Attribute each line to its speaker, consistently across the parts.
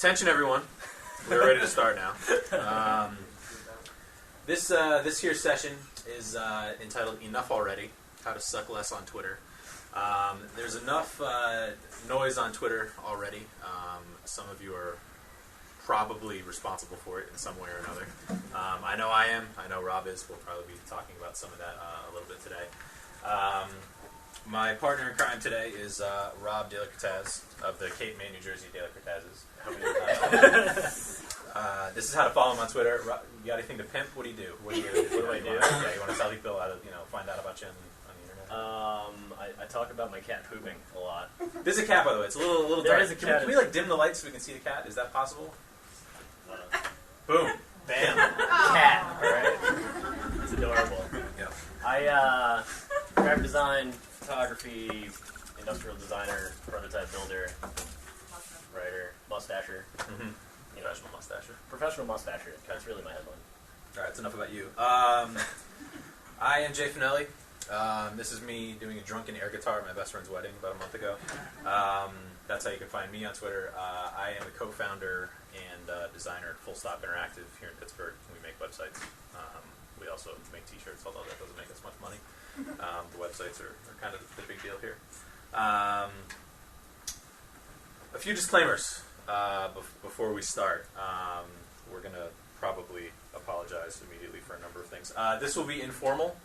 Speaker 1: Attention, everyone. We're ready to start now. This here session is entitled "Enough Already: How to Suck Less on Twitter." There's enough noise on Twitter already. Some of you are probably responsible for it in some way or another. I know I am. I know Rob is. We'll probably be talking about some of that a little bit today. My partner in crime today is Rob De La Cortez of the Cape May, New Jersey De La Cortezes. This is how to follow him on Twitter. Rob, you got anything to pimp? What do you do? What do I do? Yeah, you want to tell people how to find out about you on the internet?
Speaker 2: I talk about my cat pooping a lot.
Speaker 1: There's a cat, by the way. It's a little
Speaker 2: There
Speaker 1: dark.
Speaker 2: is a
Speaker 1: Can
Speaker 2: cat.
Speaker 1: we dim the lights so we can see the cat? Is that possible? Boom.
Speaker 2: Bam. Cat. All right. It's adorable.
Speaker 1: Yeah.
Speaker 2: I graphic design, photography, industrial designer, prototype builder, writer, mustacher.
Speaker 1: Mm-hmm. Professional mustacher.
Speaker 2: Professional mustacher. That's really my headline.
Speaker 1: All right, it's enough about you. I am Jay Finelli. This is me doing a drunken air guitar at my best friend's wedding about a month ago. That's how you can find me on Twitter. I am the co-founder and designer at Full Stop Interactive here in Pittsburgh. We make websites. We also make T-shirts, although that doesn't make us much money. The websites are kind of the big deal here. A few disclaimers before we start. We're going to probably apologize immediately for a number of things. This will be informal.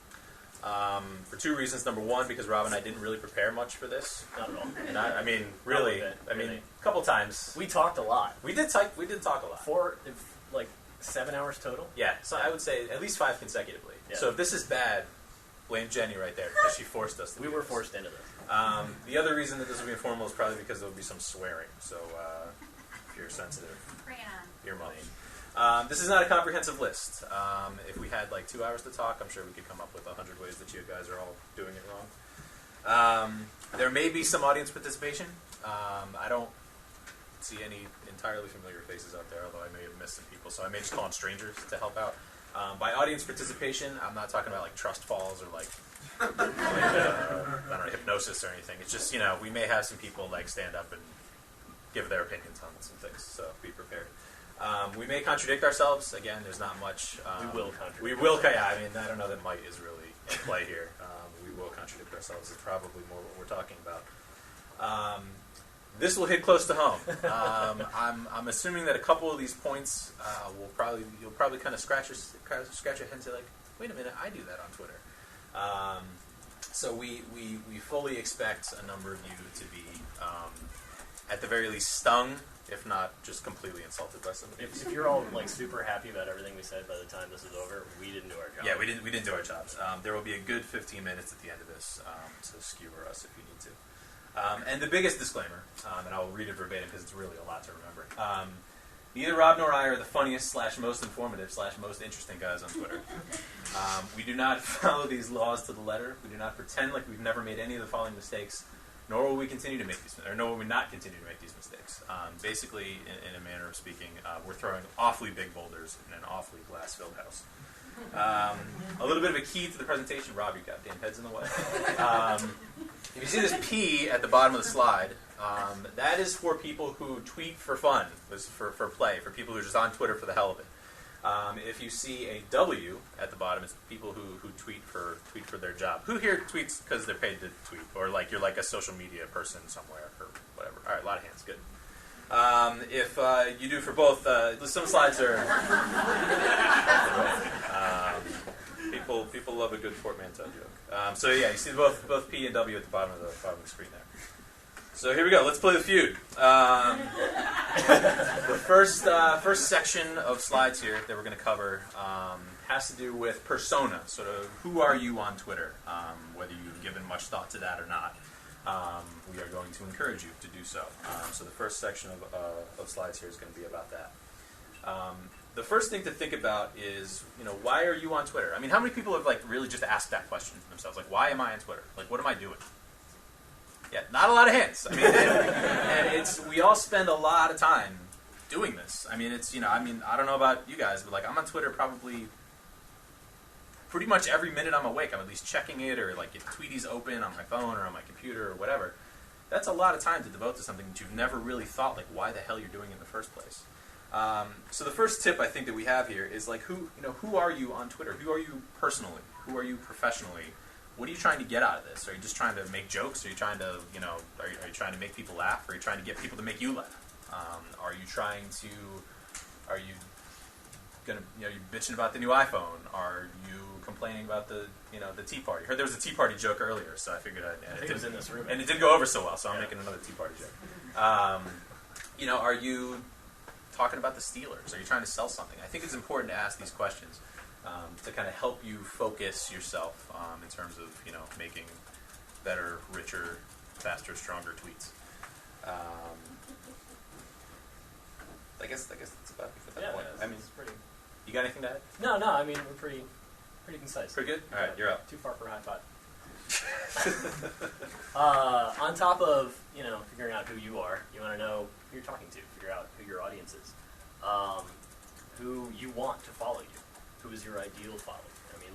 Speaker 1: For two reasons. Number one, because Rob and I didn't really prepare much for this.
Speaker 2: Not at all.
Speaker 1: And really, a couple times.
Speaker 2: We talked a lot.
Speaker 1: We did talk a lot.
Speaker 2: 7 hours total?
Speaker 1: Yeah, so I would say at least 5 consecutively.
Speaker 2: Yeah.
Speaker 1: So if this is bad, blame Jenny right there, because she forced us to
Speaker 2: We
Speaker 1: do
Speaker 2: were
Speaker 1: this.
Speaker 2: forced into this.
Speaker 1: The other reason that this will be informal is probably because there will be some swearing. So if you're sensitive, earmuffs. This is not a comprehensive list. If we had 2 hours to talk, I'm sure we could come up with 100 ways that you guys are all doing it wrong. There may be some audience participation. I don't see any entirely familiar faces out there, although I may have missed some people, so I may just call on strangers to help out. By audience participation, I'm not talking about trust falls or I don't know, hypnosis or anything. It's just, we may have some people stand up and give their opinions on some things, so be prepared. We may contradict ourselves. Again, there's not much.
Speaker 2: We will contradict.
Speaker 1: We will. Yeah, I mean, I don't know that might is really in play here. We will contradict ourselves. Is probably more what we're talking about. This will hit close to home. I'm assuming that a couple of these points you'll probably kind of scratch your head and say wait a minute, I do that on Twitter. So we fully expect a number of you to be at the very least stung, if not just completely insulted by some of these.
Speaker 2: If you're all super happy about everything we said by the time this is over, we didn't do our job.
Speaker 1: Yeah, we didn't do our jobs. There will be a good 15 minutes at the end of this to skewer us if you need to. And the biggest disclaimer, and I'll read it verbatim because it's really a lot to remember. Neither Rob nor I are the funniest / most informative / most interesting guys on Twitter. We do not follow these laws to the letter. We do not pretend like we've never made any of the following mistakes, nor will we continue to make these, or nor will we not continue to make these mistakes. Basically, in a manner of speaking, we're throwing awfully big boulders in an awfully glass-filled house. A little bit of a key to the presentation. Rob, you got damn heads in the way. If you see this P at the bottom of the slide, that is for people who tweet for fun, for play, for people who are just on Twitter for the hell of it. If you see a W at the bottom, it's people who tweet for their job. Who here tweets because they're paid to tweet, or you're a social media person somewhere or whatever? All right, a lot of hands, good. If you do for both, some slides are. People love a good portmanteau joke. So yeah, you see both P and W at the bottom of the screen there. So here we go. Let's play the feud. The first section of slides here that we're going to cover has to do with persona. Sort of who are you on Twitter? Whether you've given much thought to that or not, we are going to encourage you to do so. So the first section of slides here is going to be about that. The first thing to think about is, why are you on Twitter? I mean, how many people have really just asked that question themselves? Why am I on Twitter? What am I doing? Yeah, not a lot of hands. I mean, and we all spend a lot of time doing this. I mean, I don't know about you guys, but I'm on Twitter probably pretty much every minute I'm awake. I'm at least checking it, or if Tweety's open on my phone or on my computer or whatever. that's a lot of time to devote to something that you've never really thought, like, why the hell you're doing in the first place. So the first tip I think that we have here is, like, who are you on Twitter? Who are you personally? Who are you professionally? What are you trying to get out of this? Are you just trying to make jokes? Are you trying to, are you trying to make people laugh? Are you trying to get people to make you laugh? Are you you bitching about the new iPhone? Are you complaining about the Tea Party? I heard there was a Tea Party joke earlier, so I figured
Speaker 2: it was in this room,
Speaker 1: and it didn't go over so well, so I'm making another Tea Party joke. Are you talking about the Steelers? Are you trying to sell something? I think it's important to ask these questions to kind of help you focus yourself in terms of making better, richer, faster, stronger tweets. I guess that's about it for that point. I mean,
Speaker 2: it's pretty.
Speaker 1: You got anything to add?
Speaker 2: No. I mean, we're pretty concise.
Speaker 1: Pretty good. All right, you're up.
Speaker 2: Too far for a high five. On top of figuring out who you are, you want to know who you're talking to. Figure out who your audience is, who you want to follow you, who is your ideal follower. I mean,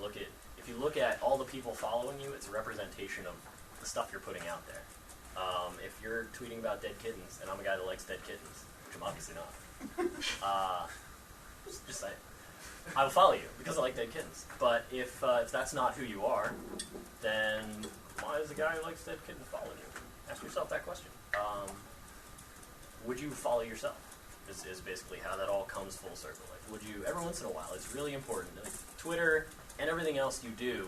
Speaker 2: if you look at all the people following you, it's a representation of the stuff you're putting out there. If you're tweeting about dead kittens, and I'm a guy that likes dead kittens, which I'm obviously not, just saying. I will follow you because I like dead kittens. But if that's not who you are, then why is the guy who likes dead kittens following you? Ask yourself that question. Would you follow yourself? Is basically how that all comes full circle. Like, would you, every once in a while, it's really important. Like, Twitter and everything else you do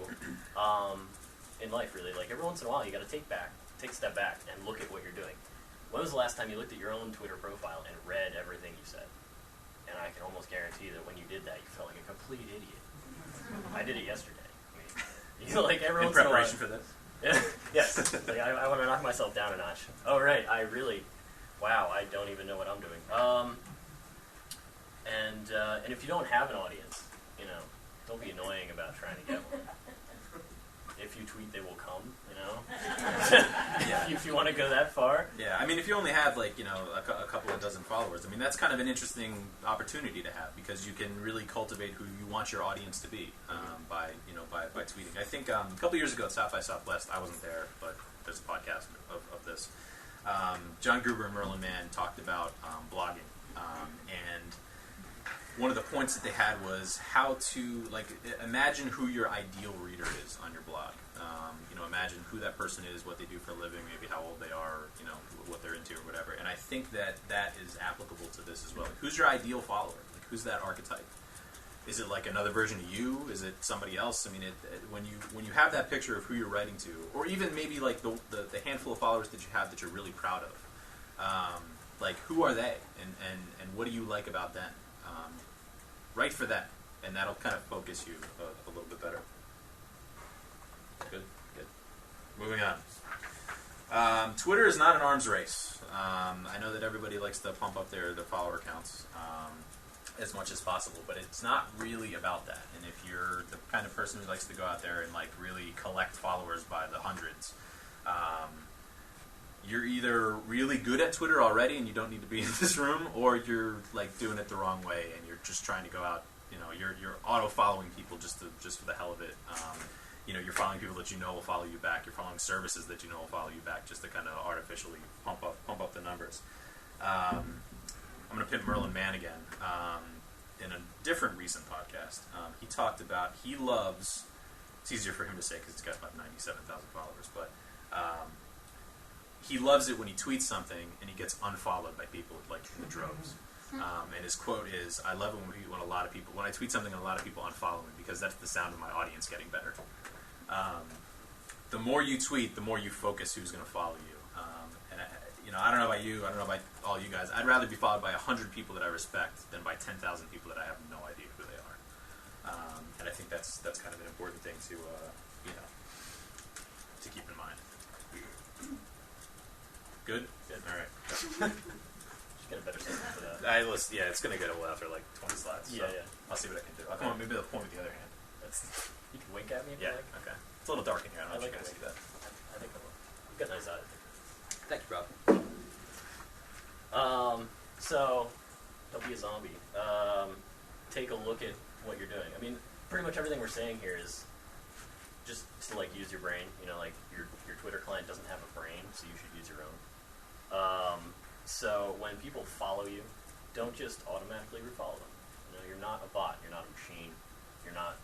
Speaker 2: in life, really. Like, every once in a while, you got to take a step back and look at what you're doing. When was the last time you looked at your own Twitter profile and read everything you said? And I can almost guarantee that when you did that, you felt like a complete idiot. I did it yesterday. I mean, like every once in a while. In preparation
Speaker 1: for this?
Speaker 2: Yes. Like I want to knock myself down a notch. Oh, right. Wow, I don't even know what I'm doing. And if you don't have an audience, don't be annoying about trying to get one. If you tweet, they will come,
Speaker 1: Yeah.
Speaker 2: If you want to go that far.
Speaker 1: Yeah, I mean, if you only have, like, a couple of dozen followers, I mean, that's kind of an interesting opportunity to have because you can really cultivate who you want your audience to be by tweeting. I think a couple years ago at South by Southwest, I wasn't there, but there's a podcast of this. John Gruber and Merlin Mann talked about blogging, and one of the points that they had was how to, like, imagine who your ideal reader is on your blog. Imagine who that person is, what they do for a living, maybe how old they are, what they're into or whatever. And I think that is applicable to this as well. Like, who's your ideal follower? Like, who's that archetype? Is it like another version of you? Is it somebody else? I mean, when you have that picture of who you're writing to, or even maybe like the handful of followers that you have that you're really proud of, like, who are they, and what do you like about them? Write for them, and that'll kind of focus you a little bit better. Good. Moving on. Twitter is not an arms race. I know that everybody likes to pump up their follower counts as much as possible, but it's not really about that. And if you're the kind of person who likes to go out there and, like, really collect followers by the hundreds, you're either really good at Twitter already and you don't need to be in this room, or you're, like, doing it the wrong way and you're just trying to go out. You're auto-following people just for the hell of it. You're following people that will follow you back. You're following services that will follow you back just to kind of artificially pump up the numbers. I'm going to pimp Merlin Mann again. In a different recent podcast, he talked about he loves. It's easier for him to say because he's got about 97,000 followers, but he loves it when he tweets something and he gets unfollowed by people, like, in the droves. And his quote is, "I love it when I tweet something and a lot of people unfollow me because that's the sound of my audience getting better." The more you tweet, the more you focus who's going to follow you. And I don't know about you, I don't know about all you guys. I'd rather be followed by 100 people that I respect than by 10,000 people that I have no idea who they are. And I think that's kind of an important thing to keep in mind. Good? All right.
Speaker 2: Just get a better system for that.
Speaker 1: It's going to get well after like 20 slides. So
Speaker 2: Yeah.
Speaker 1: I'll see what I can do. I'll come on, maybe I'll point with the other hand.
Speaker 2: You can wink at me if you like.
Speaker 1: Okay. It's a little dark in here. I don't know if
Speaker 2: like
Speaker 1: you guys see that.
Speaker 2: I think I will. You've got nice eyes.
Speaker 1: Thank you, Rob.
Speaker 2: So, don't be a zombie. Take a look at what you're doing. I mean, pretty much everything we're saying here is just to like use your brain. You know, like your Twitter client doesn't have a brain, so you should use your own. So when people follow you, don't just automatically refollow them. You know, you're not a bot. You're not a machine. You're not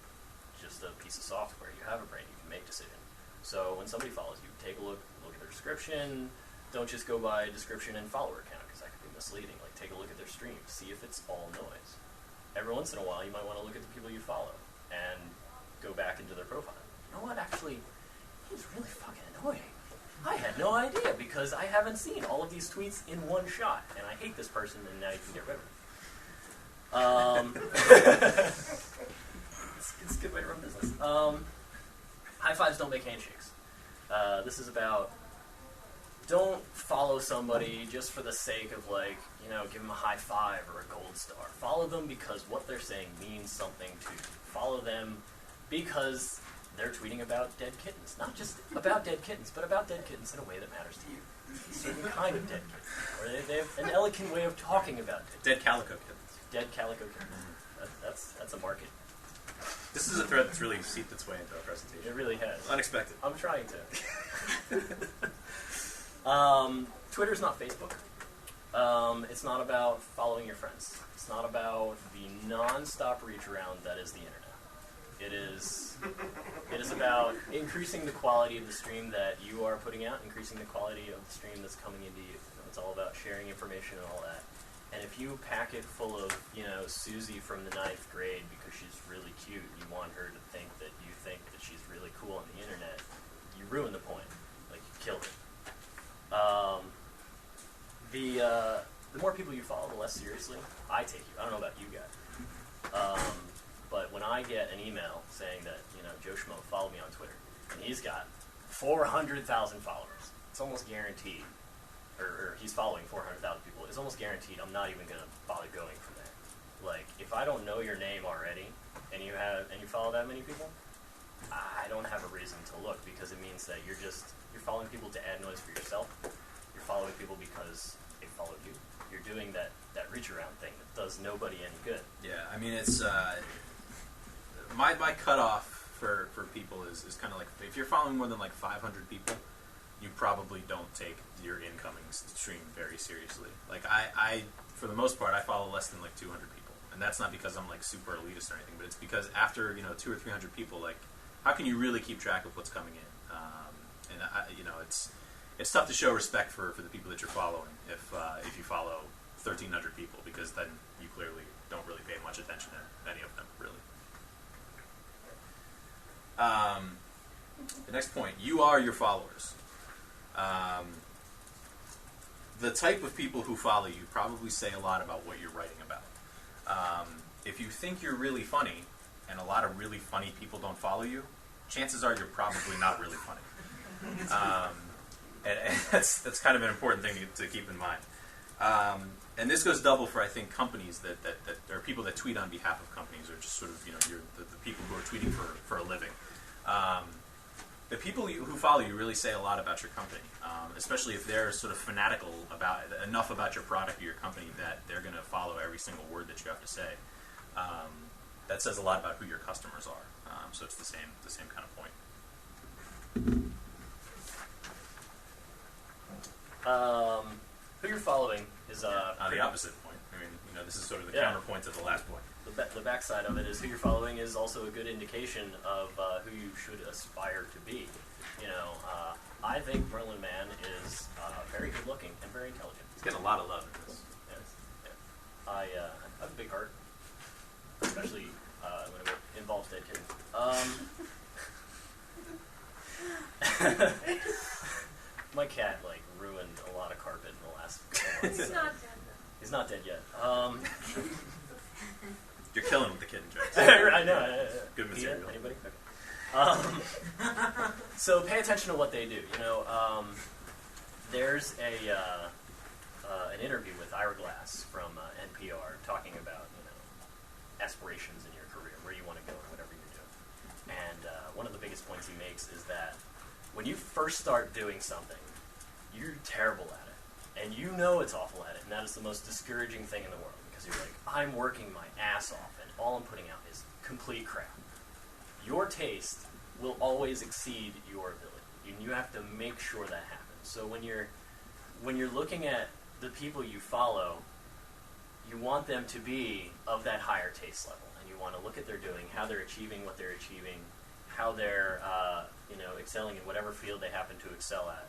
Speaker 2: just a piece of software. You have a brain. You can make decisions. So when somebody follows you, take a look at their description. Don't just go by description and follower count, because that could be misleading. Like, take a look at their stream. See if it's all noise. Every once in a while, you might want to look at the people you follow and go back into their profile. You know what? Actually, he's really fucking annoying. I had no idea, because I haven't seen all of these tweets in one shot, and I hate this person, and now you can get rid of him. It's a good way to run business. High fives don't make handshakes. This is about, don't follow somebody just for the sake of, like, you know, give them a high five or a gold star. Follow them because what they're saying means something to you. Follow them because they're tweeting about dead kittens. Not just about dead kittens, but about dead kittens in a way that matters to you. A certain kind of dead kittens. Or they have an elegant way of talking about
Speaker 1: Dead calico kittens.
Speaker 2: dead calico kittens. That's a market.
Speaker 1: This is a thread that's really seeped its way into our presentation.
Speaker 2: It really has.
Speaker 1: Unexpected.
Speaker 2: I'm trying to. Twitter's not Facebook. It's not about following your friends. It's not about the non-stop reach around that is the internet. It is about increasing the quality of the stream that you are putting out, increasing the quality of the stream that's coming into you. It's all about sharing information and all that. And if you pack it full of, you know, Susie from the 9th grade because she's really cute, you want her to think that you think that she's really cool on the internet, you ruin the point. Like, you killed it. The more people you follow, the less seriously I take you. I don't know about you guys. But when I get an email saying that, you know, Joe Schmo followed me on Twitter, and he's got 400,000 followers, it's almost guaranteed, or he's following 400,000 people, it's almost guaranteed I'm not even going to bother going from there. Like, if I don't know your name already, and you follow that many people, I don't have a reason to look, because it means that you're following people to add noise for yourself. You're following people because they followed you. You're doing that reach around thing that does nobody any good.
Speaker 1: Yeah, I mean, it's my cutoff for people is kind of like, if you're following more than like 500 people, you probably don't take your incoming stream very seriously. Like, I for the most part, I follow less than like 200 people, and that's not because I'm like super elitist or anything, but it's because after, you know, 200 or 300 people, like, how can you really keep track of what's coming in? And you know, it's tough to show respect for the people that you're following if you follow 1,300 people, because then you clearly don't really pay much attention to any of them, really. The next point, you are your followers. The type of people who follow you probably say a lot about what you're writing about. If you think you're really funny, and a lot of really funny people don't follow you, chances are you're probably not really funny. And that's kind of an important thing to keep in mind. And this goes double for, I think, companies that are people that tweet on behalf of companies, or just sort of, you know, the people who are tweeting for a living. The people who follow you really say a lot about your company, especially if they're sort of fanatical enough about your product or your company that they're going to follow every single word that you have to say. That says a lot about who your customers are. So it's the same kind of point.
Speaker 2: Who you're following is
Speaker 1: On the opposite point. I mean, you know, this is sort of the counterpoint to the last point.
Speaker 2: The backside of it is who you're following is also a good indication of who you should aspire to be. You know, I think Merlin Mann is very good looking and very intelligent.
Speaker 1: He's getting a lot of love in this.
Speaker 2: Yes. Yeah. I have a big heart, especially when it involves dead kittens. My cat ruined a lot of carpet in the last couple months.
Speaker 3: He's not dead though.
Speaker 2: He's not dead yet.
Speaker 1: You're killing with the kitten jokes.
Speaker 2: I know.
Speaker 1: Good material.
Speaker 2: Anybody? Okay. So pay attention to what they do. You know, there's an interview with Ira Glass from NPR talking about, you know, aspirations in your career, where you want to go, and whatever you're doing. And one of the biggest points he makes is that when you first start doing something, you're terrible at it, and you know it's awful at it, and that is the most discouraging thing in the world, because you're like, I'm working my ass off, and all I'm putting out is complete crap. Your taste will always exceed your ability. You have to make sure that happens. So when you're looking at the people you follow, you want them to be of that higher taste level, and you want to look at their doing, how they're achieving what they're achieving, how they're excelling in whatever field they happen to excel at,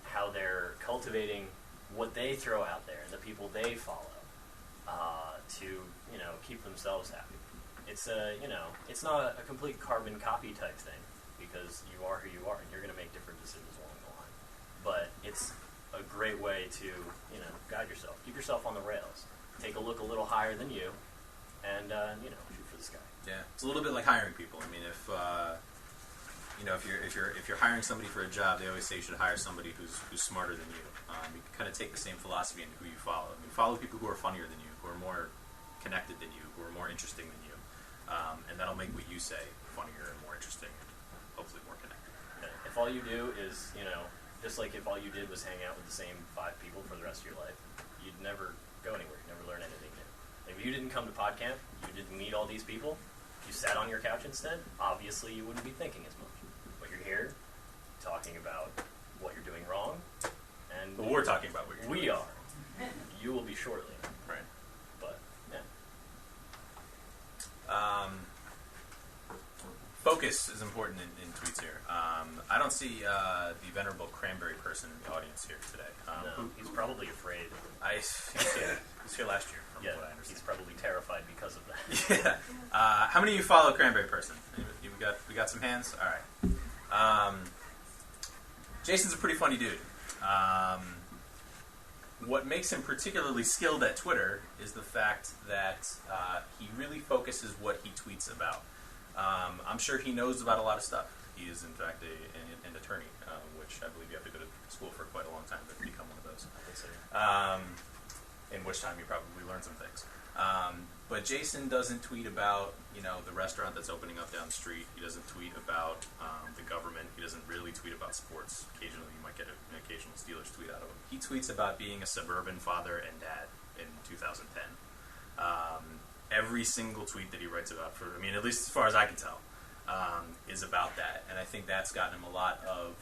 Speaker 2: how they're cultivating what they throw out there and the people they follow to keep themselves happy. It's it's not a complete carbon copy type thing, because you are who you are and you're going to make different decisions along the line. But it's a great way to guide yourself, keep yourself on the rails, take a look a little higher than you, and shoot for the sky.
Speaker 1: Yeah, it's a little bit like hiring people. I mean, if you're hiring somebody for a job, they always say you should hire somebody who's smarter than you. You can kind of take the same philosophy into who you follow. I mean, follow people who are funnier than you, who are more connected than you, who are more interesting than you, and that'll make what you say funnier and more interesting, and hopefully more connected.
Speaker 2: Yeah. If all you do is just like if all you did was hang out with the same 5 people for the rest of your life, you'd never go anywhere. You'd never learn anything new. If you didn't come to PodCamp, you didn't meet all these people, you sat on your couch instead, obviously you wouldn't be thinking as much. But you're here talking about what you're doing wrong, and
Speaker 1: But we're talking about what you're doing.
Speaker 2: we are. You will be shortly.
Speaker 1: Right.
Speaker 2: But yeah.
Speaker 1: Focus is important in tweets here. I don't see the venerable cranberry person in the audience here today.
Speaker 2: No, he's probably afraid.
Speaker 1: He's here last year, from
Speaker 2: Yeah,
Speaker 1: what I understand.
Speaker 2: he's probably terrified because of that.
Speaker 1: Yeah. How many of you follow Cranberry Person? We got some hands? All right. Jason's a pretty funny dude. What makes him particularly skilled at Twitter is the fact that he really focuses what he tweets about. I'm sure he knows about a lot of stuff. He is, in fact, an attorney, which I believe you have to go to school for quite a long time to become one of those.
Speaker 2: I think so.
Speaker 1: In which time you probably learn some things. But Jason doesn't tweet about, the restaurant that's opening up down the street. He doesn't tweet about the government. He doesn't really tweet about sports. Occasionally you might get an occasional Steelers tweet out of him. He tweets about being a suburban father and dad in 2010. Every single tweet that he writes about, at least as far as I can tell, is about that. And I think that's gotten him a lot of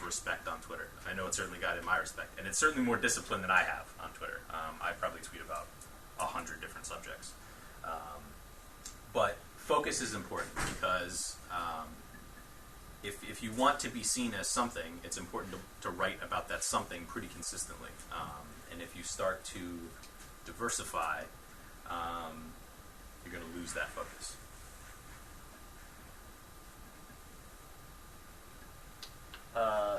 Speaker 1: respect on Twitter. I know it certainly got him my respect. And it's certainly more discipline than I have on Twitter. I probably tweet about 100 different subjects. But focus is important because if you want to be seen as something, it's important to write about that something pretty consistently. And if you start to diversify, you're going to lose that focus.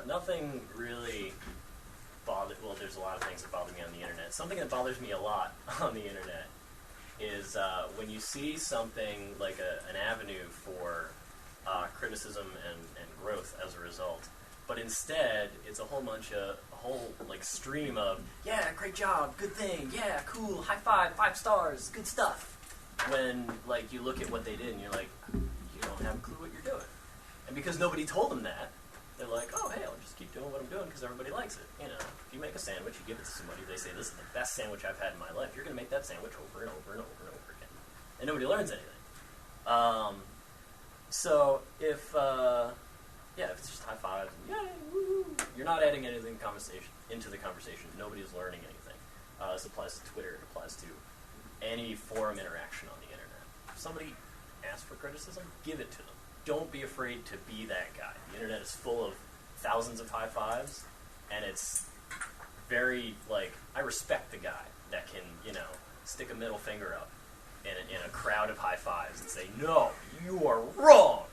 Speaker 2: Nothing really bothers. Well, there's a lot of things that bother me on the internet. Something that bothers me a lot on the internet is when you see something like an avenue for criticism and growth as a result, but instead it's a whole stream of great job, good thing, yeah, cool, high five, 5 stars, good stuff. When you look at what they did and you're like, you don't have a clue what you're doing, and because nobody told them that, they're like, oh hey, I'll just keep doing what I'm doing because everybody likes it. If you make a sandwich, you give it to somebody, they say this is the best sandwich I've had in my life. You're going to make that sandwich over and over and over and over again, and nobody learns anything. So if it's just high fives, and yay, woo, you're not adding anything into the conversation. Nobody's learning anything. This applies to Twitter. It applies to any forum interaction on the internet. If somebody asks for criticism, give it to them. Don't be afraid to be that guy. The internet is full of thousands of high fives, and it's very, I respect the guy that can, stick a middle finger up in a crowd of high fives and say, no, you are wrong.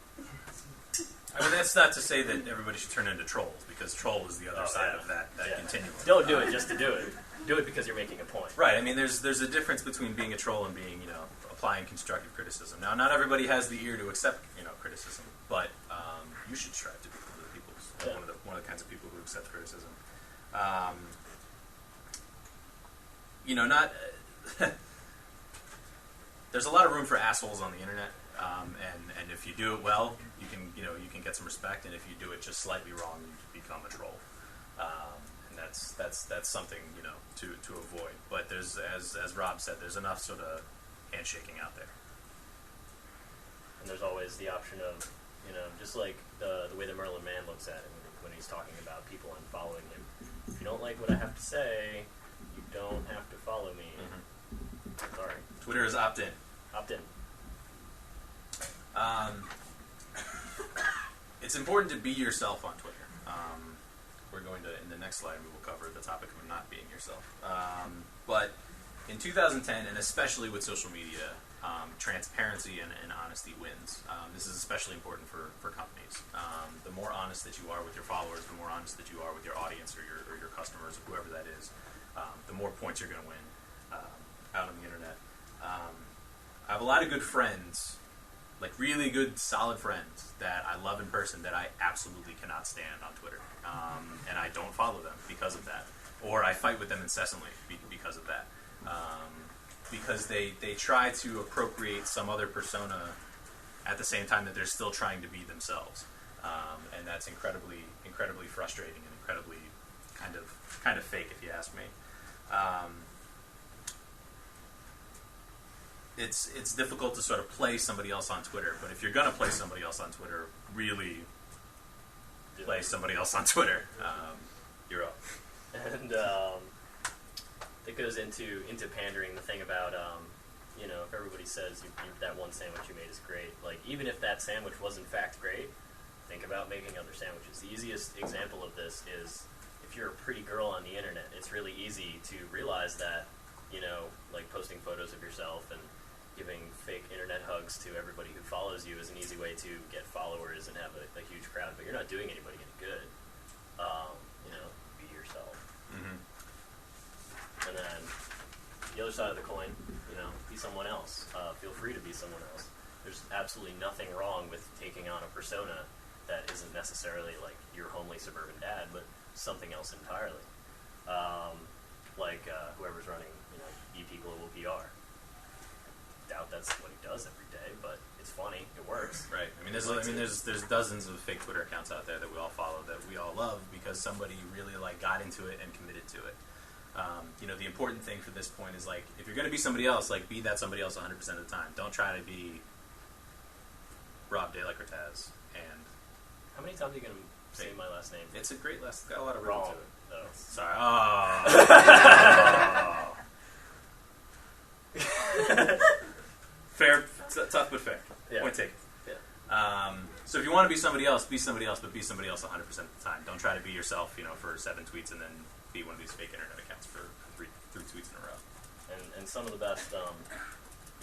Speaker 1: That's not to say that everybody should turn into trolls, because troll is the other side of that continuum.
Speaker 2: Don't do it just to do it. Do it because you're making a point.
Speaker 1: Right. There's a difference between being a troll and being, applying constructive criticism. Now, not everybody has the ear to accept, criticism, but you should strive to be one of the kinds of people who accept criticism. There's a lot of room for assholes on the internet, and if you do it well, you can get some respect, and if you do it just slightly wrong, you become a troll. And that's something to avoid. But there's, as Rob said, there's enough sort of handshaking out there.
Speaker 2: And there's always the option of, just like the way that Merlin Mann looks at it when he's talking about people unfollowing him. If you don't like what I have to say, you don't have to follow me. Mm-hmm. Sorry.
Speaker 1: Twitter is opt-in.
Speaker 2: Opt-in.
Speaker 1: It's important to be yourself on Twitter. We're going to, in the next slide, we will cover the topic of not being yourself. But in 2010, and especially with social media, transparency and honesty wins. This is especially important for companies. The more honest that you are with your followers, the more honest that you are with your audience or your customers or whoever that is, the more points you're going to win out on the internet. I have a lot of good friends, like really good, solid friends that I love in person that I absolutely cannot stand on Twitter. And I don't follow them because of that. Or I fight with them incessantly because of that. Because they try to appropriate some other persona at the same time that they're still trying to be themselves. And that's incredibly frustrating and incredibly kind of fake, if you ask me. It's difficult to sort of play somebody else on Twitter, but if you're going to play somebody else on Twitter, really play somebody else on Twitter. You're up.
Speaker 2: And it goes into pandering, the thing about, if everybody says that one sandwich you made is great, like, even if that sandwich was in fact great, think about making other sandwiches. The easiest example of this is if you're a pretty girl on the internet, it's really easy to realize that, like posting photos of yourself and giving fake internet hugs to everybody who follows you is an easy way to get followers and have a huge crowd, but you're not doing anybody any good. Be yourself.
Speaker 1: Mm-hmm.
Speaker 2: And then the other side of the coin, be someone else. Feel free to be someone else. There's absolutely nothing wrong with taking on a persona that isn't necessarily like your homely suburban dad, but something else entirely. Whoever's running, EP Global PR. Doubt that's what he does every day, but it's funny. It works.
Speaker 1: Right. There's dozens of fake Twitter accounts out there that we all follow that we all love because somebody really got into it and committed to it. The important thing for this point is if you're going to be somebody else, be that somebody else 100% of the time. Don't try to be Rob De La Cortez. And
Speaker 2: how many times are you going to say my last name?
Speaker 1: It's a great last. It's got a lot of
Speaker 2: wrong
Speaker 1: rhythm to it.
Speaker 2: Though.
Speaker 1: Sorry. Fair, tough but fair.
Speaker 2: Yeah.
Speaker 1: Point taken.
Speaker 2: Yeah.
Speaker 1: So if you want to be somebody else, but be somebody else 100% of the time. Don't try to be yourself, for 7 tweets and then be one of these fake internet accounts for three tweets in a row.
Speaker 2: And some of the best,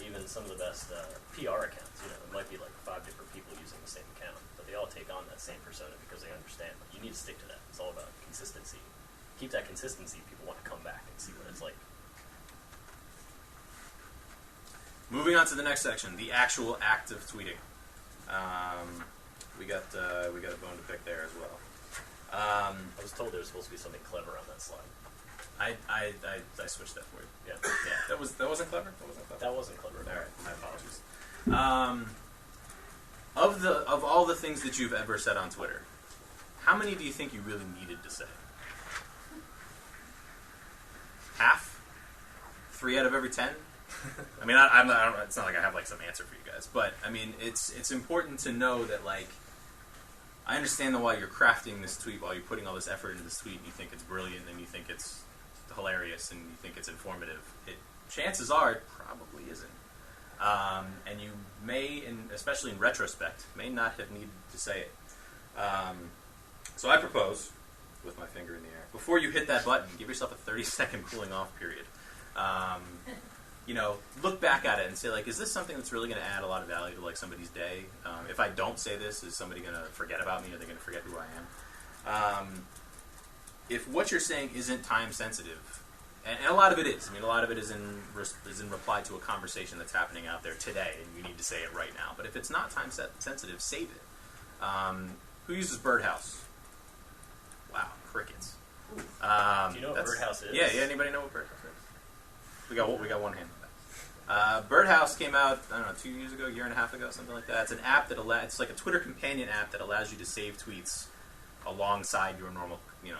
Speaker 2: even some of the best PR accounts, it might be 5 different people using the same account, but they all take on that same persona because they understand. You need to stick to that. It's all about consistency. Keep that consistency. People want to come back and see what it's like.
Speaker 1: Moving on to the next section, the actual act of tweeting. We got a bone to pick there as well.
Speaker 2: I was told there was supposed to be something clever on that slide.
Speaker 1: I switched that for you.
Speaker 2: Yeah.
Speaker 1: That wasn't clever.
Speaker 2: That wasn't clever.
Speaker 1: All right, my apologies. Of all the things that you've ever said on Twitter, how many do you think you really needed to say? Half? 3 out of every 10? I mean, I don't, it's not like I have some answer for you guys, but I mean, it's important to know that I understand that while you're crafting this tweet, while you're putting all this effort into this tweet, and you think it's brilliant, and you think it's hilarious, and you think it's informative, chances are it probably isn't. And you may, especially in retrospect, may not have needed to say it. So I propose, with my finger in the air, before you hit that button, give yourself a 30-second cooling off period. Look back at it and say, is this something that's really going to add a lot of value to somebody's day? If I don't say this, is somebody going to forget about me? Are they going to forget who I am? If what you're saying isn't time sensitive, and a lot of it is. I mean, a lot of it is in reply to a conversation that's happening out there today, and you need to say it right now. But if it's not time sensitive, save it. Who uses Birdhouse? Wow, crickets.
Speaker 2: Do you know what Birdhouse is?
Speaker 1: Yeah. Anybody know what Birdhouse is? We got one hand on that. Birdhouse came out, I don't know, 2 years ago, a year and a half ago, something like that. It's an app that it's like a Twitter companion app that allows you to save tweets alongside your normal,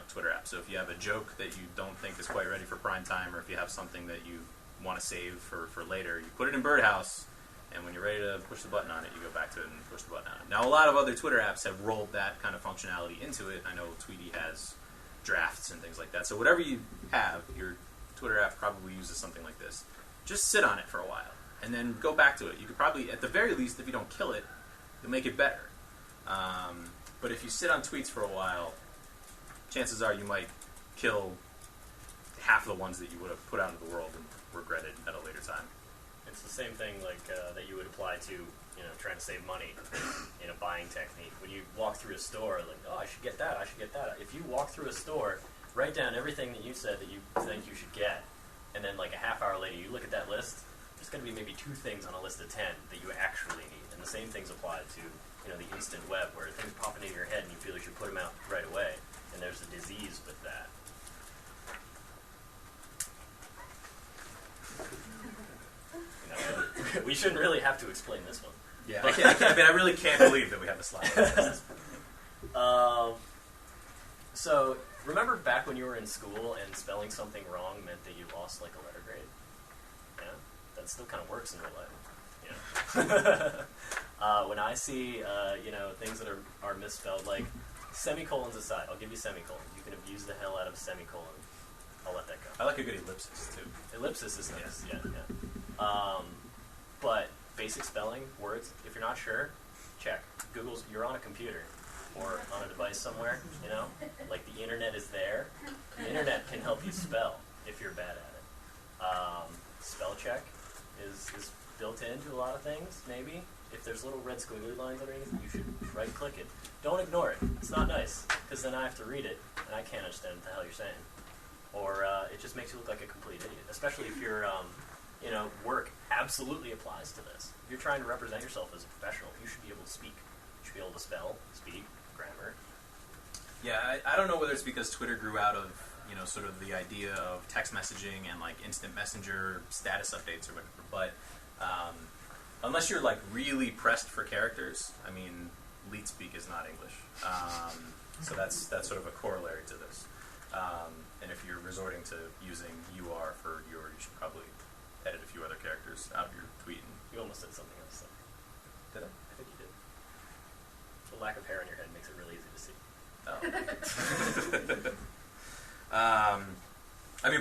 Speaker 1: Twitter app. So if you have a joke that you don't think is quite ready for prime time, or if you have something that you want to save for later, you put it in Birdhouse, And when you're ready to push the button on it, you go back to it and push the button on it. Now, a lot of other Twitter apps have rolled that kind of functionality into it. I know Tweety has drafts and things like that. So whatever you have, your Twitter app probably uses something like this. Just sit on it for a while, and then go back to it. You could probably, at the very least, if you don't kill it, you'll make it better. But if you sit on tweets for a while, chances are you might kill half the ones that you would have put out into the world and regretted at a later time.
Speaker 2: It's the same thing like that you would apply to, trying to save money in a buying technique. When you walk through a store, like, oh, I should get that, I should get that. If you walk through a store, write down everything that you said that you think you should get, and then like a half hour later, you look at that list, there's going to be maybe 2 things on a list of 10 that you actually need. And the same things apply to, the instant web, where things pop into your head and you feel you should put them out right away. And there's a disease with that. We shouldn't really have to explain this one.
Speaker 1: Yeah, I really can't believe that we have a slide.
Speaker 2: So, remember back when you were in school and spelling something wrong meant that you lost like a letter grade? Yeah? That still kind of works in real life. When I see, things that are misspelled, like semicolons aside, I'll give you semicolons. You can abuse the hell out of a semicolon. I'll let that go.
Speaker 1: I like a good ellipsis, too.
Speaker 2: Ellipsis is nice, yeah. But basic spelling, words, if you're not sure, check. You're on a computer or on a device somewhere, like the internet is there. The internet can help you spell if you're bad at it. Spell check is built into a lot of things, maybe. If there's little red squiggly lines underneath, you should right-click it. Don't ignore it. It's not nice, because then I have to read it, and I can't understand what the hell you're saying. Or it just makes you look like a complete idiot, especially if your work absolutely applies to this. If you're trying to represent yourself as a professional, you should be able to speak. You should be able to spell, speak, grammar.
Speaker 1: Yeah, I don't know whether it's because Twitter grew out of, sort of the idea of text messaging and, like, instant messenger status updates or whatever, but unless you're, like, really pressed for characters, I mean, leet speak is not English. So that's sort of a corollary to this. And if you're resorting to using UR for you should probably edit a few other characters out of your tweet.
Speaker 2: You almost did something else, though.
Speaker 1: Did I?
Speaker 2: I think you did. The lack of hair on your head makes it really easy to see.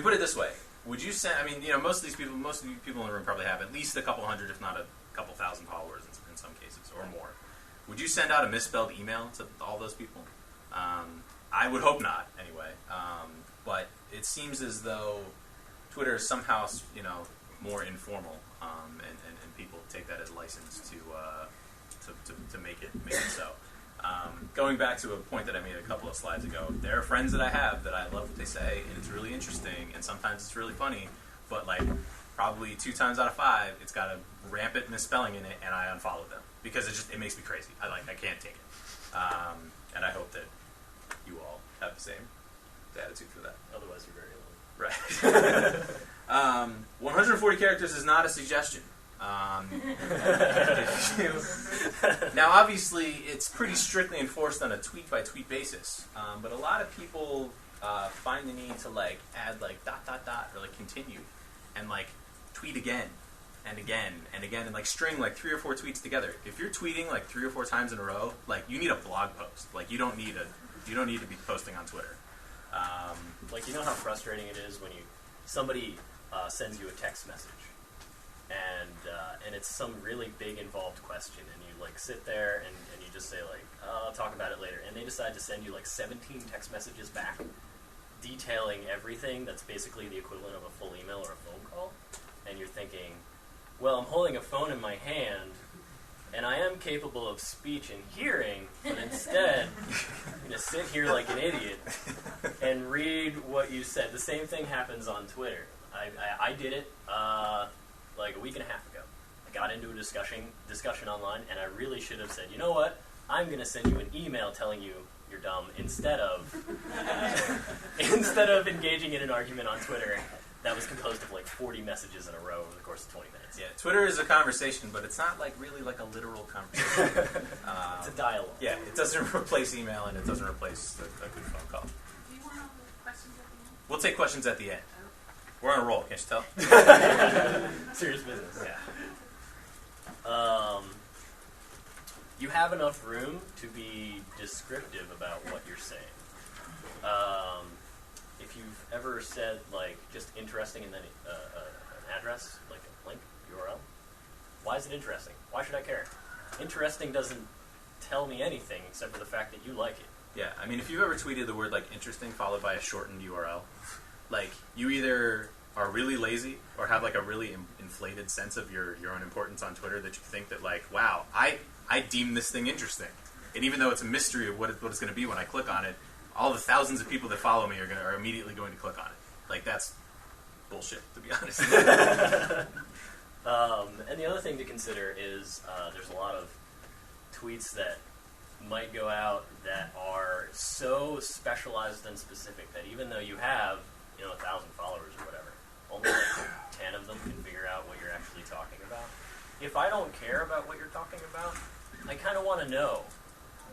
Speaker 1: Put it this way. Would you send, most of you people in the room probably have at least a couple hundred, if not a couple thousand followers in some cases, or more. Would you send out a misspelled email to all those people? I would hope not, anyway. But it seems as though Twitter is somehow, more informal, and people take that as license to make it so. Going back to a point that I made a couple of slides ago, there are friends that I have that I love what they say, and it's really interesting, and sometimes it's really funny, but like probably 2 times out of 5, it's got a rampant misspelling in it, and I unfollow them because it makes me crazy. I can't take it, and I hope that you all have the same attitude for that.
Speaker 2: Otherwise, you're very alone.
Speaker 1: Right. 140 characters is not a suggestion. Now, obviously, it's pretty strictly enforced on a tweet-by-tweet basis, but a lot of people find the need to add dot or continue and tweet again and again and again and string 3 or 4 tweets together. If you're tweeting 3 or 4 times in a row, you need a blog post. You don't need to be posting on Twitter.
Speaker 2: How frustrating it is when somebody sends you a text message. And it's some really big involved question, and you sit there and you just say I'll talk about it later, and they decide to send you 17 text messages back detailing everything that's basically the equivalent of a full email or a phone call, and you're thinking, well, I'm holding a phone in my hand and I am capable of speech and hearing, but instead I'm going to sit here like an idiot and read what you said. The same thing happens on Twitter. I did it a week and a half ago. I got into a discussion online, and I really should have said, you know what? I'm going to send you an email telling you you're dumb instead of engaging in an argument on Twitter that was composed of 40 messages in a row over the course of 20 minutes.
Speaker 1: Yeah, Twitter is a conversation, but it's not really a literal conversation.
Speaker 2: It's a dialogue.
Speaker 1: Yeah, it doesn't replace email, and it doesn't replace a good phone call.
Speaker 3: Do you want all the questions at the end?
Speaker 1: We'll take questions at the end. We're on a roll, can't you tell?
Speaker 2: Serious business.
Speaker 1: Yeah.
Speaker 2: You have enough room to be descriptive about what you're saying. If you've ever said, like, just interesting and then an address, like a link, URL, why is it interesting? Why should I care? Interesting doesn't tell me anything except for the fact that you like it.
Speaker 1: Yeah, I mean, if you've ever tweeted the word, like, interesting followed by a shortened URL, like, you either are really lazy or have, like, a really inflated sense of your own importance on Twitter that you think that, like, wow, I deem this thing interesting. And even though it's a mystery of what it's going to be when I click on it, all the thousands of people that follow me are immediately going to click on it. Like, that's bullshit, to be honest.
Speaker 2: And the other thing to consider is there's a lot of tweets that might go out that are so specialized and specific that even though you have, 1,000 followers or whatever, only like 10 of them can figure out what you're actually talking about. If I don't care about what you're talking about, I kind of want to know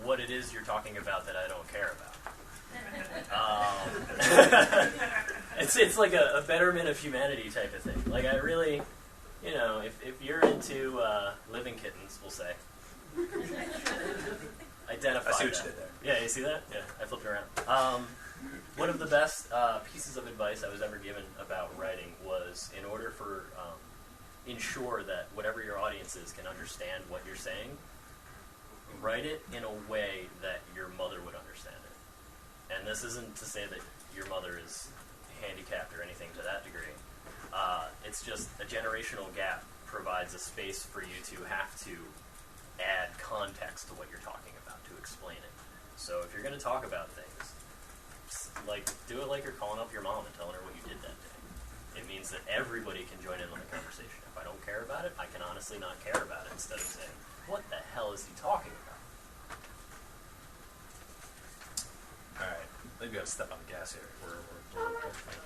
Speaker 2: what it is you're talking about that I don't care about. It's like a betterment of humanity type of thing. Like, I really, if you're into living kittens, we'll say, identify
Speaker 1: I see what
Speaker 2: that.
Speaker 1: you did there.
Speaker 2: Yeah, you see that? Yeah, I flipped it around. One of the best pieces of advice I was ever given about writing was in order for ensure that whatever your audience is can understand what you're saying, write it in a way that your mother would understand it. And this isn't to say that your mother is handicapped or anything to that degree. It's just a generational gap provides a space for you to have to add context to what you're talking about, to explain it. So if you're going to talk about things, do it like you're calling up your mom and telling her what you did that day. It means that everybody can join in on the conversation. If I don't care about it, I can honestly not care about it, instead of saying, what the hell is he talking about?
Speaker 1: All right, I think we got to step on the gas here.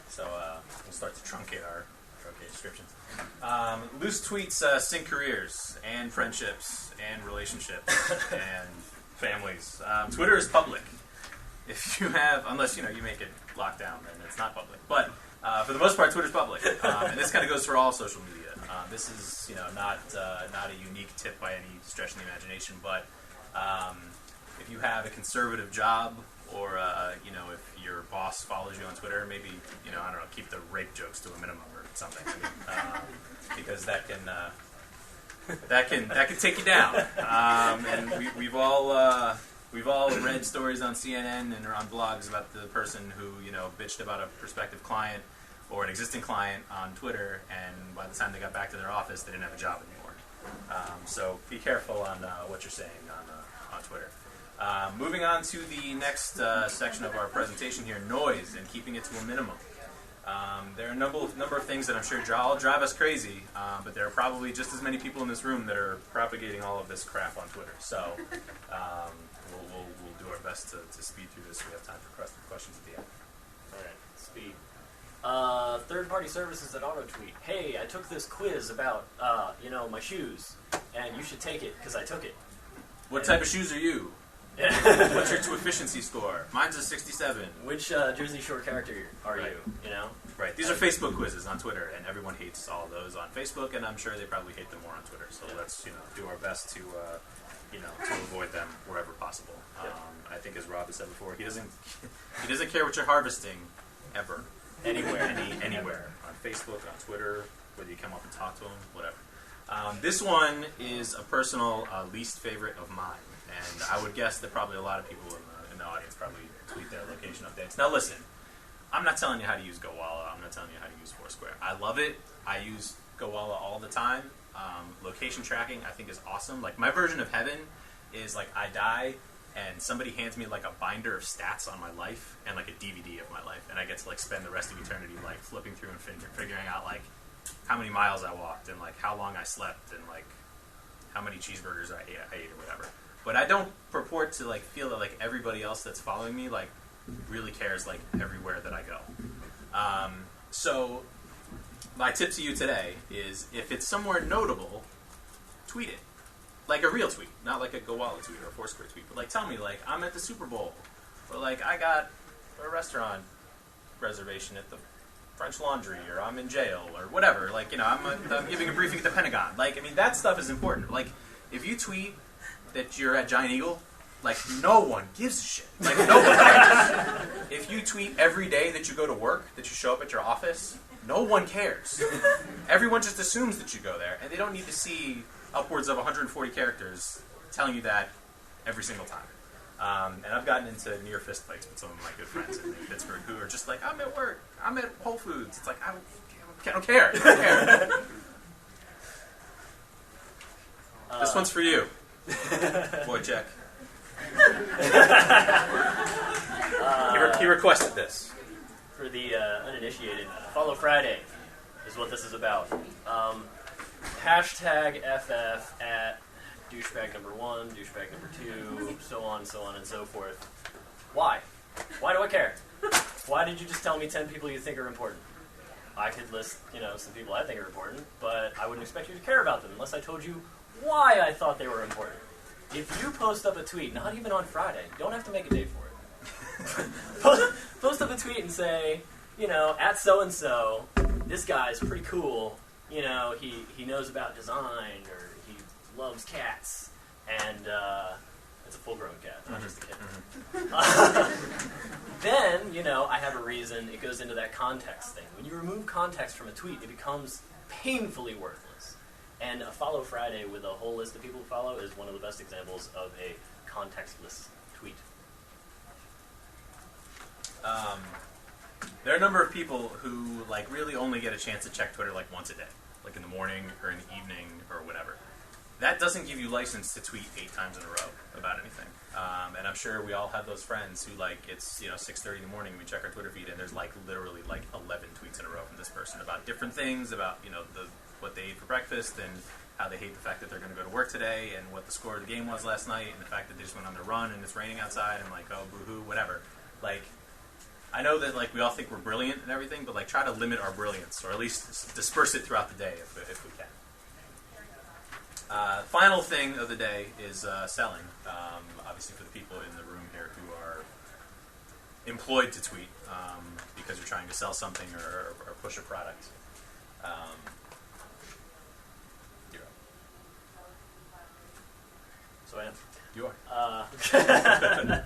Speaker 1: So we'll start to truncate our descriptions. Loose tweets sink careers and friendships and relationships and families. Twitter is public. If you have, unless you make it locked down, then it's not public. But for the most part, Twitter's public, and this kind of goes for all social media. This is not a unique tip by any stretch of the imagination. But if you have a conservative job, or if your boss follows you on Twitter, maybe I don't know, keep the rape jokes to a minimum or something, because that can take you down. And we've all read stories on CNN and on blogs about the person who bitched about a prospective client or an existing client on Twitter, and by the time they got back to their office, they didn't have a job anymore. So be careful on what you're saying on Twitter. Moving on to the next section of our presentation here, noise and keeping it to a minimum. There are a number of things that I'm sure all drive us crazy, but there are probably just as many people in this room that are propagating all of this crap on Twitter. So we'll do our best to speed through this. We have time for questions at the end.
Speaker 2: All right, speed. Third-party services that auto-tweet. Hey, I took this quiz about, my shoes, and you should take it because I took it.
Speaker 1: What type of shoes are you? What's your efficiency score? Mine's a 67.
Speaker 2: Which Jersey Shore character are
Speaker 1: Right.
Speaker 2: you?
Speaker 1: Right. These are Facebook quizzes on Twitter, and everyone hates all of those on Facebook, and I'm sure they probably hate them more on Twitter. So let's do our best to to avoid them wherever possible. I think, as Rob has said before, he doesn't care what you're harvesting ever, anywhere on Facebook, on Twitter, whether you come up and talk to him, whatever. This one is a personal least favorite of mine, and I would guess that probably a lot of people in the audience probably tweet their location updates. Now listen, I'm not telling you how to use GoWalla. I'm not telling you how to use Foursquare. I love it. I use GoWalla all the time. Location tracking, I think, is awesome. Like, my version of heaven is, like, I die, and somebody hands me, like, a binder of stats on my life and, like, a DVD of my life, and I get to, like, spend the rest of eternity, like, flipping through and figuring out, like, how many miles I walked and, like, how long I slept and, like, how many cheeseburgers I ate or whatever. But I don't purport to, like, feel that, like, everybody else that's following me, like, really cares, like, everywhere that I go. So my tip to you today is, if it's somewhere notable, tweet it. Like a real tweet, not like a GoWalla tweet or a Foursquare tweet. But, like, tell me, like, I'm at the Super Bowl. Or, like, I got a restaurant reservation at the French Laundry, or I'm in jail, or whatever. Like, I'm giving a briefing at the Pentagon. Like, I mean, that stuff is important. Like, if you tweet that you're at Giant Eagle, like, no one gives a shit. Like, no one cares. If you tweet every day that you go to work, that you show up at your office, no one cares. Everyone just assumes that you go there, and they don't need to see upwards of 140 characters telling you that every single time. And I've gotten into near fist fights with some of my good friends in Pittsburgh who are just like, I'm at work, I'm at Whole Foods. It's like, I don't care. I don't care. This one's for you, Wojciech. He requested this.
Speaker 2: For the uninitiated, Follow Friday is what this is about. Hashtag FF at douchebag number 1, douchebag number 2, so on and so forth. Why? Why do I care? Why did you just tell me 10 people you think are important? I could list, some people I think are important, but I wouldn't expect you to care about them unless I told you why I thought they were important. If you post up a tweet, not even on Friday, don't have to make a day for it. Post up a tweet and say, at so-and-so, this guy's pretty cool, he knows about design, or he loves cats, and it's a full-grown cat, not just a kitten. Then, I have a reason. It goes into that context thing. When you remove context from a tweet, it becomes painfully worthless. And a Follow Friday with a whole list of people to follow is one of the best examples of a contextless tweet.
Speaker 1: There are a number of people who really only get a chance to check Twitter once a day, like in the morning or in the evening or whatever. That doesn't give you license to tweet 8 times in a row about anything. And I'm sure we all have those friends who it's 6:30 in the morning, we check our Twitter feed and there's literally 11 tweets in a row from this person about different things, about what they ate for breakfast and how they hate the fact that they're going to go to work today and what the score of the game was last night and the fact that they just went on their run and it's raining outside and oh boo-hoo, whatever. I know that we all think we're brilliant and everything, but try to limit our brilliance, or at least disperse it throughout the day if we can. Final thing of the day is selling. Obviously, for the people in the room here who are employed to tweet because you're trying to sell something or push a product. You're up.
Speaker 2: So I am.
Speaker 1: You are.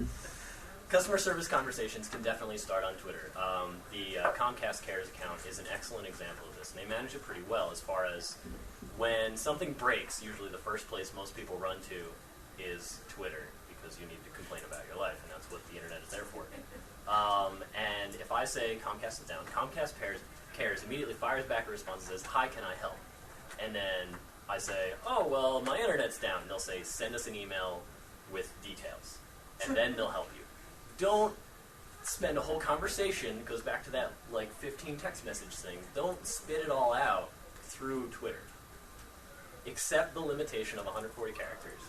Speaker 2: Customer service conversations can definitely start on Twitter. The Comcast Cares account is an excellent example of this, and they manage it pretty well as far as when something breaks, usually the first place most people run to is Twitter, because you need to complain about your life, and that's what the internet is there for. And if I say Comcast is down, Comcast Cares immediately fires back a response and says, "Hi, can I help?" And then I say, "Oh, well, my internet's down." And they'll say, "Send us an email with details." And then they'll help you. Don't spend a whole conversation, it goes back to that 15 text message thing. Don't spit it all out through Twitter. Accept the limitation of 140 characters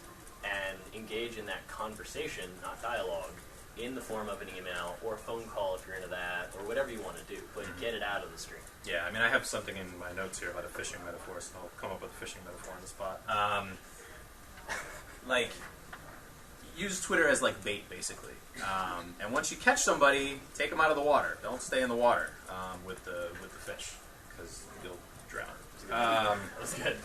Speaker 2: and engage in that conversation, not dialogue, in the form of an email or a phone call if you're into that, or whatever you want to do, but get it out of the stream.
Speaker 1: Yeah, I have something in my notes here about a fishing metaphor, so I'll come up with a fishing metaphor on the spot. Use Twitter as bait, basically. And once you catch somebody, take them out of the water. Don't stay in the water with the fish, because you'll drown.
Speaker 2: That's good.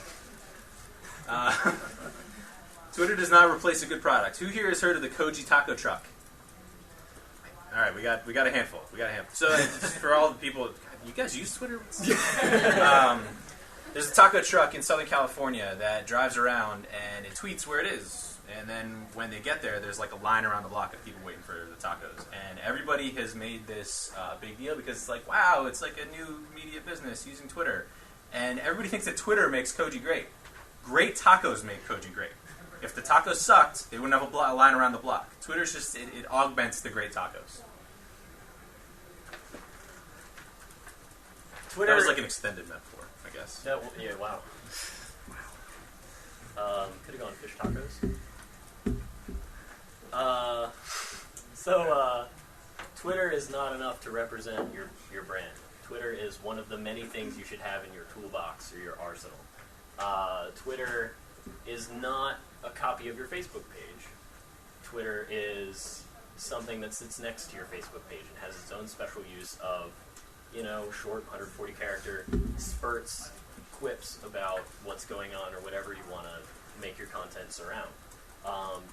Speaker 1: Twitter does not replace a good product. Who here has heard of the Koji taco truck? All right, we got a handful. So for all the people, you guys use Twitter? There's a taco truck in Southern California that drives around and it tweets where it is. And then when they get there, there's a line around the block of people waiting for the tacos. And everybody has made this big deal because it's wow, it's a new media business using Twitter. And everybody thinks that Twitter makes Koji great. Great tacos make Koji great. If the tacos sucked, they wouldn't have a line around the block. Twitter's just, it augments the great tacos.
Speaker 2: Twitter,
Speaker 1: that was an extended metaphor, I guess.
Speaker 2: Yeah, wow. Could have gone fish tacos. Twitter is not enough to represent your brand. Twitter is one of the many things you should have in your toolbox or your arsenal. Twitter is not a copy of your Facebook page. Twitter is something that sits next to your Facebook page and has its own special use of short 140 character spurts, quips about what's going on or whatever you want to make your content surround.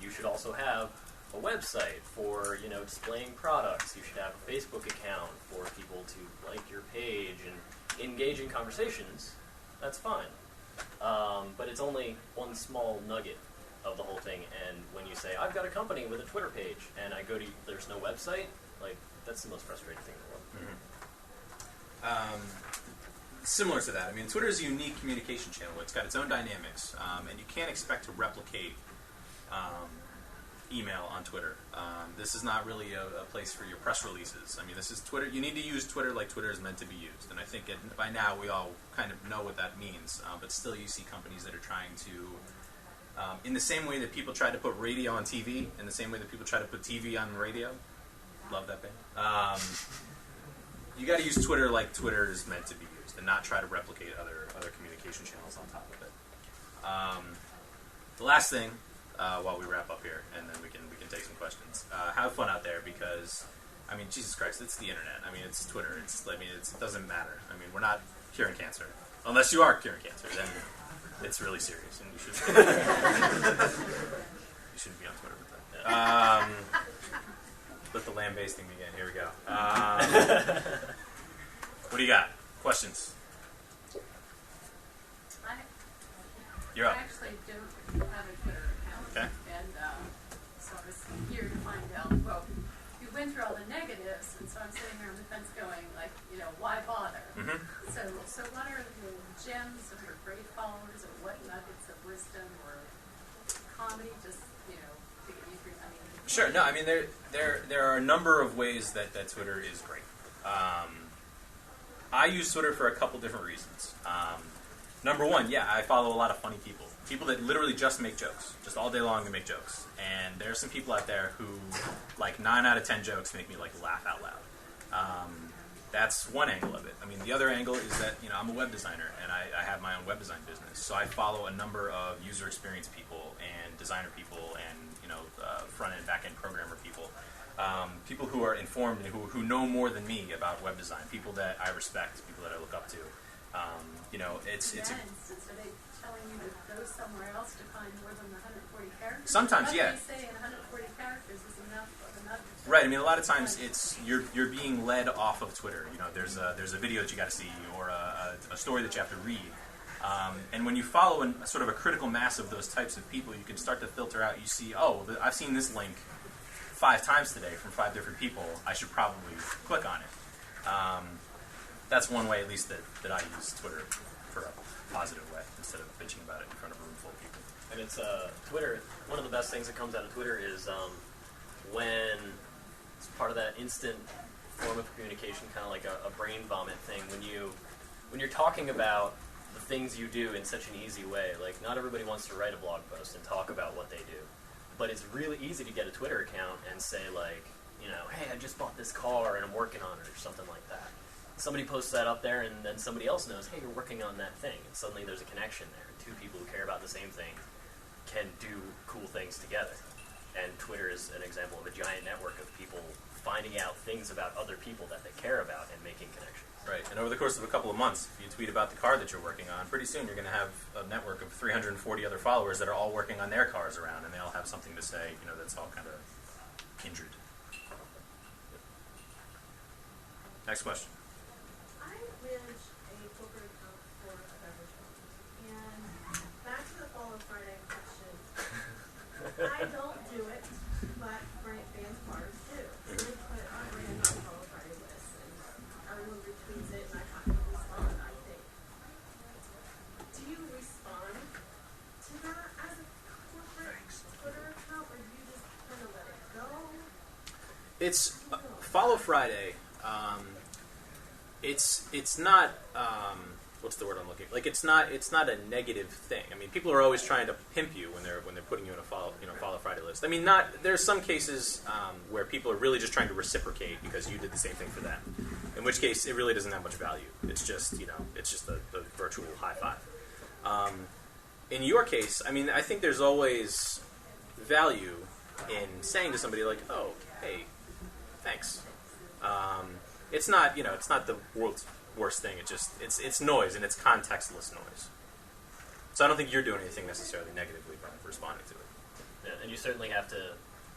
Speaker 2: You should also have a website for, displaying products. You should have a Facebook account for people to like your page and engage in conversations. That's fine. But it's only one small nugget of the whole thing. And when you say, I've got a company with a Twitter page, and I go to, there's no website, that's the most frustrating thing in the world.
Speaker 1: Similar to that, Twitter is a unique communication channel. It's got its own dynamics, and you can't expect to replicate email on Twitter. This is not really a place for your press releases. This is Twitter. You need to use Twitter like Twitter is meant to be used, and I think by now we all kind of know what that means. But still, you see companies that are trying to, in the same way that people try to put radio on TV, in the same way that people try to put TV on radio. Love that band. You got to use Twitter like Twitter is meant to be used, and not try to replicate other communication channels on top of it. The last thing, while we wrap up here, and then we can take some questions. Have fun out there because, Jesus Christ, it's the internet. It's Twitter. It doesn't matter. We're not curing cancer, unless you are curing cancer. Then it's really serious, and you should you shouldn't be on Twitter with that. Let the land-based thing begin. Here we go. What do you got? Questions? You're up.
Speaker 3: I actually don't have a Twitter account.
Speaker 1: Okay.
Speaker 3: And so I was here to find out, you went through all the negatives, and so I'm sitting here on the fence going, why bother?
Speaker 1: Mm-hmm.
Speaker 3: So what are the gems of your great followers, or what nuggets of wisdom or comedy, just, to get you through?
Speaker 1: Sure. No, there are a number of ways that Twitter is great. I use Twitter for a couple different reasons. Number one, I follow a lot of funny people. People that literally just make jokes. Just all day long they make jokes. And there are some people out there who, 9 out of 10 jokes make me, laugh out loud. That's one angle of it. The other angle is that, I'm a web designer, and I have my own web design business. So I follow a number of user experience people and designer people and, front-end, back-end programmer people. People who are informed and who know more than me about web design. People that I respect, people that I look up to. It's
Speaker 3: are they telling you to go somewhere else to find more than 140 characters?
Speaker 1: Sometimes, yeah.
Speaker 3: What they say 140 characters is enough of enough.
Speaker 1: Right. A lot of times it's you're being led off of Twitter. There's a video that you got to see or a story that you have to read. And when you follow a sort of a critical mass of those types of people, you can start to filter out. You see, I've seen this link 5 times today from 5 different people. I should probably click on it. That's one way, at least, that I use Twitter for a positive way instead of bitching about it in front of a room full of people.
Speaker 2: And it's Twitter. One of the best things that comes out of Twitter is when it's part of that instant form of communication, kind of like a brain vomit thing. When you're talking about the things you do in such an easy way, not everybody wants to write a blog post and talk about what they do, but it's really easy to get a Twitter account and say hey, I just bought this car and I'm working on it or something like that. Somebody posts that up there, and then somebody else knows, hey, you're working on that thing. And suddenly there's a connection there. Two people who care about the same thing can do cool things together. And Twitter is an example of a giant network of people finding out things about other people that they care about and making connections.
Speaker 1: Right. And over the course of a couple of months, if you tweet about the car that you're working on, pretty soon you're going to have a network of 340 other followers that are all working on their cars around, and they all have something to say, that's all kind of kindred. Next question.
Speaker 4: I manage a corporate account for a beverage company, and back to the Follow Friday question. I don't do it, but fans of ours do. So they put our brand on the Follow Friday list, and everyone retweets it, and I have to respond, I think. Do you respond to that as a corporate Twitter account, or do you just kind of let it go?
Speaker 1: It's Follow Friday. It's not what's the word I'm looking for? It's not a negative thing. People are always trying to pimp you when they're putting you in a follow Friday list. There's some cases where people are really just trying to reciprocate because you did the same thing for them. In which case it really doesn't have much value. It's just the virtual high five. In your case, I think there's always value in saying to somebody oh, hey, thanks. it's not the world's worst thing. It's noise, and it's contextless noise. So I don't think you're doing anything necessarily negatively by responding to it.
Speaker 2: Yeah, and you certainly have to,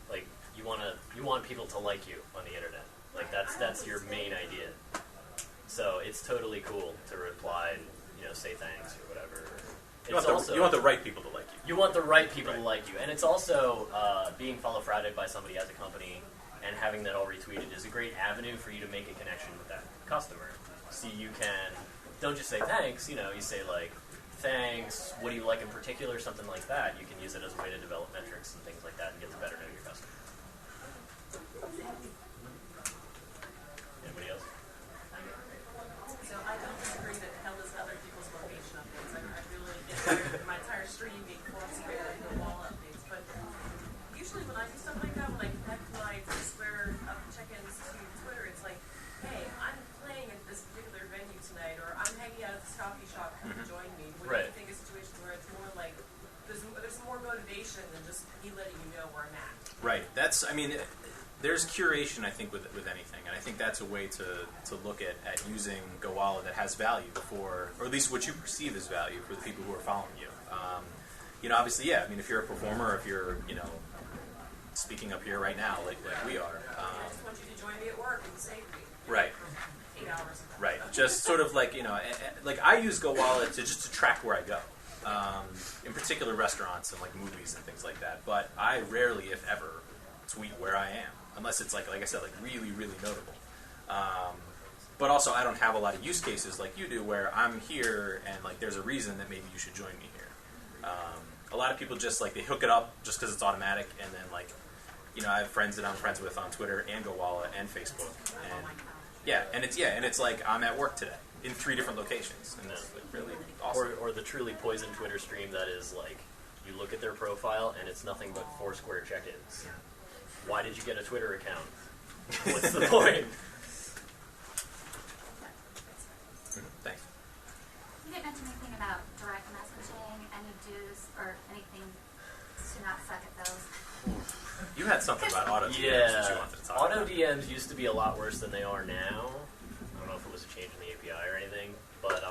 Speaker 2: like, you want people to like you on the internet. Like, that's your main idea. So it's totally cool to reply and, say thanks or whatever.
Speaker 1: You want the right people to like you.
Speaker 2: You want the right people to like you. And it's also being Follow Friday by somebody as a company and having that all retweeted is a great avenue for you to make a connection with that customer. So you can, don't just say thanks, you say like, thanks, what do you like in particular, something like that. You can use it as a way to develop metrics and things like that and get to better know your customer. Anybody else?
Speaker 3: So I don't disagree that hell is other people's location updates. I really get my entire stream being Foursquare and the wall updates. But usually when I do stuff like that, when I connect my Foursquare check-ins to Twitter, it's like, hey, I'm playing at this particular venue tonight, or I'm hanging out at this coffee shop. Come join me. What do you think of a situation where it's more like there's more motivation than just me letting you know where I'm at?
Speaker 1: Right. There's curation, I think, with anything, and I think that's a way to look at using Gowalla that has value or at least what you perceive as value for the people who are following you. Obviously, yeah. If you're a performer, if you're, speaking up here right now, like we are.
Speaker 3: I just want you to join me at work and save me.
Speaker 1: Right.
Speaker 3: For 8 hours.
Speaker 1: Right. Just sort of like I use Gowalla to track where I go. In particular, restaurants and like movies and things like that. But I rarely, if ever, tweet where I am. Unless it's like I said, like really, really notable. But also, I don't have a lot of use cases like you do, where I'm here and like there's a reason that maybe you should join me here. A lot of people just like they hook it up just because it's automatic, and then like I have friends that I'm friends with on Twitter and Gowalla and Facebook, and it's like I'm at work today in 3 different locations, and it's really awesome.
Speaker 2: Or the truly poison Twitter stream that is like you look at their profile and it's nothing but Foursquare check-ins. Why did you get a Twitter account? What's the point?
Speaker 1: Thanks.
Speaker 5: You didn't mention anything about direct messaging, any dues, or anything to not suck at those.
Speaker 1: You had something about auto DMs that you
Speaker 2: Yeah,
Speaker 1: wanted to talk about.
Speaker 2: auto DMs used to be a lot worse than they are now. I don't know if it was a change in the API or anything, but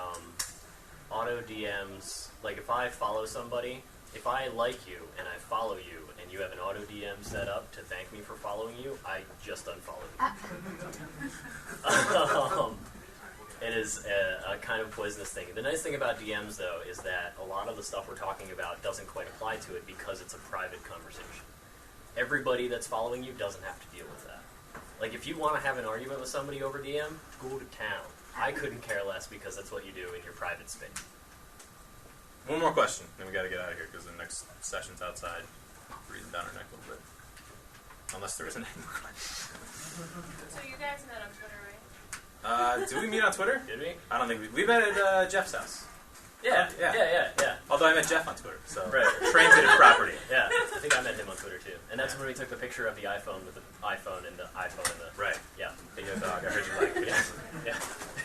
Speaker 2: auto DMs, like if I follow somebody, if I like you and I follow you and you have an auto DM set up to thank me for following you, I just unfollow you. It is a kind of poisonous thing. The nice thing about DMs, though, is that a lot of the stuff we're talking about doesn't quite apply to it because it's a private conversation. Everybody that's following you doesn't have to deal with that. Like, if you want to have an argument with somebody over DM, go to town. I couldn't care less because that's what you do in your private space.
Speaker 1: One more question, then we got to get out of here because the next session's outside. Breathing down our neck a little bit. Unless there isn't any more questions.
Speaker 3: So you guys met on Twitter, right?
Speaker 1: Did we meet on Twitter?
Speaker 2: Did we?
Speaker 1: I don't think we met at Jeff's house.
Speaker 2: Yeah.
Speaker 1: Although I met Jeff on Twitter, so
Speaker 2: Right.
Speaker 1: transitive property.
Speaker 2: Yeah, I think I met him on Twitter too. And that's when we took the picture of the iPhone with the iPhone and the iPhone and the...
Speaker 1: Right.
Speaker 2: Yeah.
Speaker 1: Big dog. I heard you like it.
Speaker 2: Yeah.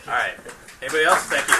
Speaker 1: All right. Anybody else? Thank you.